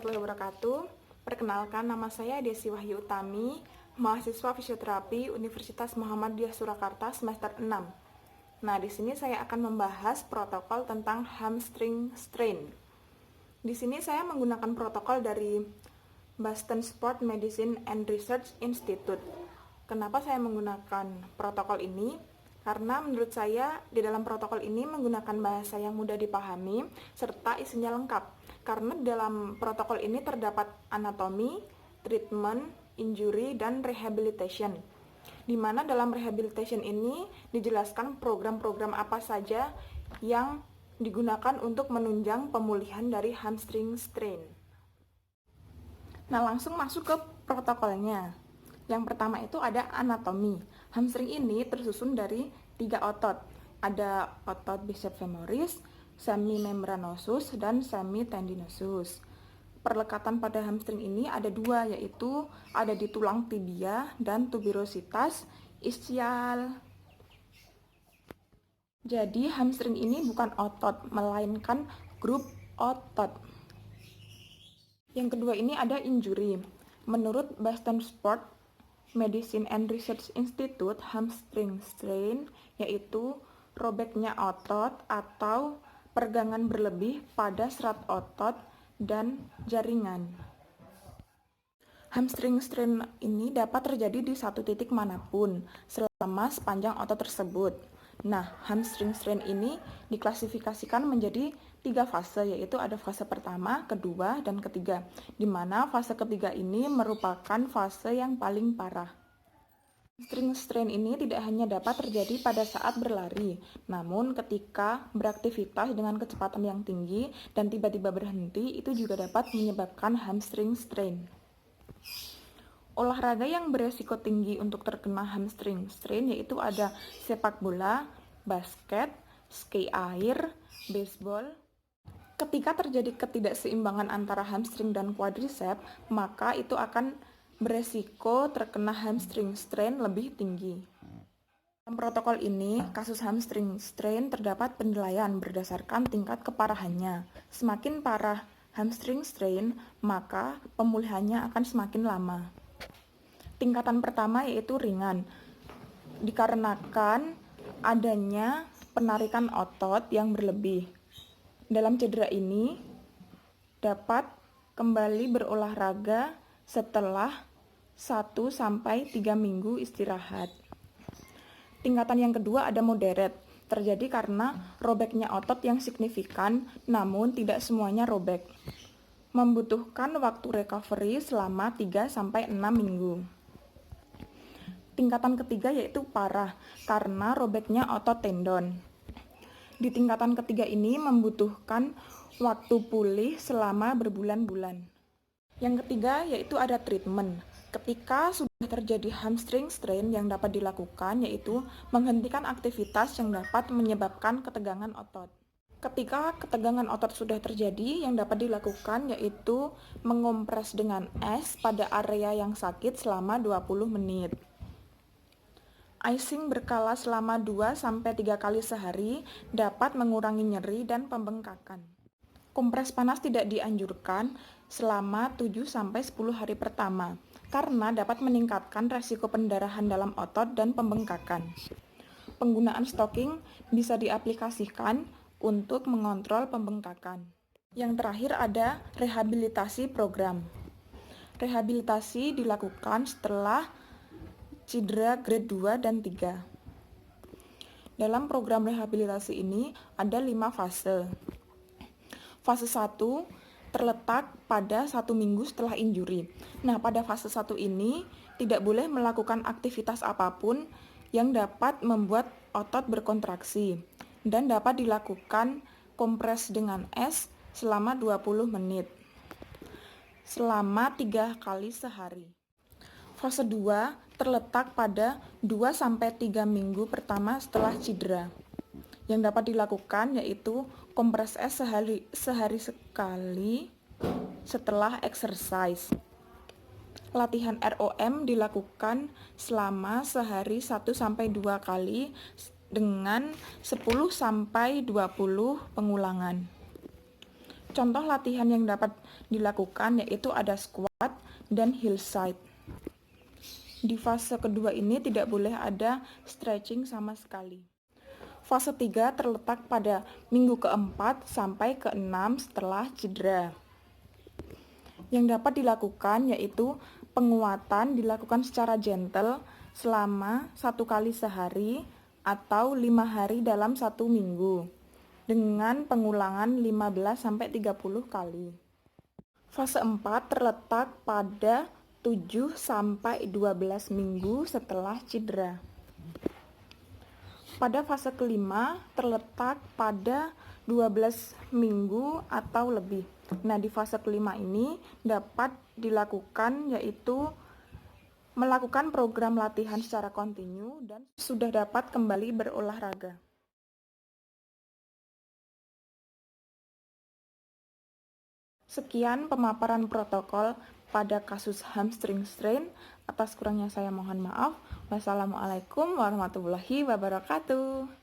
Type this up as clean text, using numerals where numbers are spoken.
warahmatullahi wabarakatuh. Perkenalkan, nama saya Desi Wahyu Utami, mahasiswa fisioterapi Universitas Muhammadiyah Surakarta semester 6. Nah, di sini saya akan membahas protokol tentang hamstring strain. Di sini saya menggunakan protokol dari Boston Sport Medicine and Research Institute. Kenapa saya menggunakan protokol ini? Karena menurut saya di dalam protokol ini menggunakan bahasa yang mudah dipahami serta isinya lengkap. Karena dalam protokol ini terdapat anatomi, treatment, injury, dan rehabilitation. Di mana dalam rehabilitation ini dijelaskan program-program apa saja yang digunakan untuk menunjang pemulihan dari hamstring strain. Nah, langsung masuk ke protokolnya. Yang pertama itu ada anatomi. Hamstring ini tersusun dari 3 otot. Ada otot biceps femoris, semimembranosus, dan semitendinosus. Perlekatan pada hamstring ini ada 2, yaitu ada di tulang tibia dan tuberositas ischial. Jadi hamstring ini bukan otot, melainkan grup otot. Yang kedua ini ada injury. Menurut Boston Sport Medicine and Research Institute, hamstring strain yaitu robeknya otot atau pergangan berlebih pada serat otot dan jaringan. Hamstring strain ini dapat terjadi di satu titik manapun selama sepanjang otot tersebut. Nah, hamstring strain ini diklasifikasikan menjadi 3 fase, yaitu ada fase pertama, kedua, dan ketiga, di mana fase ketiga ini merupakan fase yang paling parah. Hamstring strain ini tidak hanya dapat terjadi pada saat berlari, namun ketika beraktivitas dengan kecepatan yang tinggi dan tiba-tiba berhenti, itu juga dapat menyebabkan hamstring strain. Olahraga yang beresiko tinggi untuk terkena hamstring strain yaitu ada sepak bola, basket, ski air, baseball. Ketika terjadi ketidakseimbangan antara hamstring dan quadriceps, maka itu akan beresiko terkena hamstring strain lebih tinggi. Dalam protokol ini, kasus hamstring strain terdapat penilaian berdasarkan tingkat keparahannya. Semakin parah hamstring strain, maka pemulihannya akan semakin lama. Tingkatan pertama yaitu ringan, dikarenakan adanya penarikan otot yang berlebih. Dalam cedera ini dapat kembali berolahraga setelah 1-3 minggu istirahat. Tingkatan yang kedua ada moderate, terjadi karena robeknya otot yang signifikan, namun tidak semuanya robek. Membutuhkan waktu recovery selama 3-6 minggu. Tingkatan ketiga yaitu parah, karena robeknya otot tendon. Di tingkatan ketiga ini membutuhkan waktu pulih selama berbulan-bulan. Yang ketiga yaitu ada treatment. Ketika sudah terjadi hamstring strain, yang dapat dilakukan yaitu menghentikan aktivitas yang dapat menyebabkan ketegangan otot. Ketika ketegangan otot sudah terjadi, yang dapat dilakukan yaitu mengompres dengan es pada area yang sakit selama 20 menit. Icing berkala selama 2-3 kali sehari dapat mengurangi nyeri dan pembengkakan. Kompres panas tidak dianjurkan selama 7-10 hari pertama, karena dapat meningkatkan resiko pendarahan dalam otot dan pembengkakan. Penggunaan stocking bisa diaplikasikan untuk mengontrol pembengkakan. Yang terakhir ada rehabilitasi program. Rehabilitasi dilakukan setelah cedera grade 2 dan 3. Dalam program rehabilitasi ini ada 5 fase. Fase 1 terletak pada 1 minggu setelah injury. Nah, pada fase 1 ini tidak boleh melakukan aktivitas apapun yang dapat membuat otot berkontraksi dan dapat dilakukan kompres dengan es selama 20 menit selama 3 kali sehari. Fase 2 terletak pada 2-3 minggu pertama setelah cedera. Yang dapat dilakukan yaitu kompres es sehari sekali setelah exercise. Latihan ROM dilakukan selama sehari 1-2 kali dengan 10-20 pengulangan. Contoh latihan yang dapat dilakukan yaitu ada squat dan hillside. Di fase kedua ini tidak boleh ada stretching sama sekali. Fase 3 terletak pada minggu keempat sampai ke-6 setelah cedera. Yang dapat dilakukan yaitu penguatan dilakukan secara gentle selama 1 kali sehari atau 5 hari dalam 1 minggu dengan pengulangan 15-30 kali. Fase 4 terletak pada 7-12 minggu setelah cedera. Pada fase kelima terletak pada 12 minggu atau lebih. Nah, di fase kelima ini dapat dilakukan yaitu melakukan program latihan secara kontinu dan sudah dapat kembali berolahraga. Sekian pemaparan protokol pada kasus hamstring strain. Atas kurangnya saya mohon maaf. Wassalamualaikum warahmatullahi wabarakatuh.